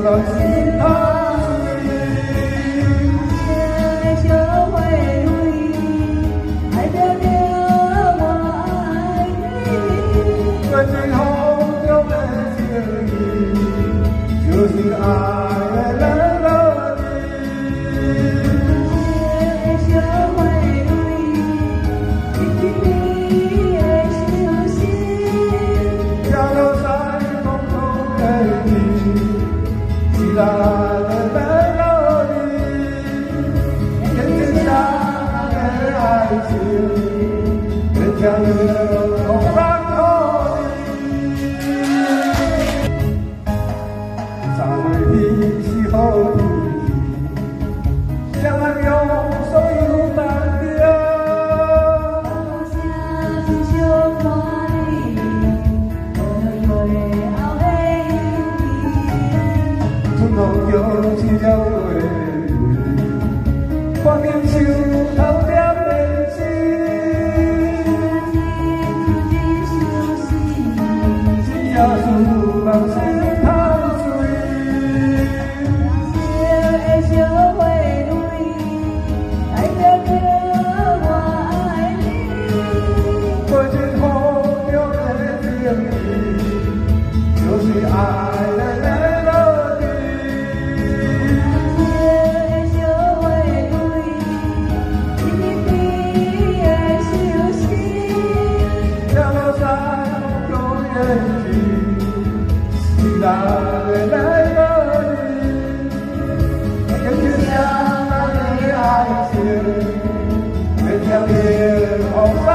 到心头碎。爱就会累，爱着着我爱你。在最后的情谊，就是爱的热力。爱就会累，你的手心。降落在空中的你，期待的热力，天下的爱情，天下的空山河里，三位的时候的你，相爱用手有单调。我叫一条话，看见手头点的心，只要是人心透水。爱就会累，爱着着我爱你。过尽风流的情谊，就是爱的热力。降落在永远的期待的热力，天下的爱情，天下的红山。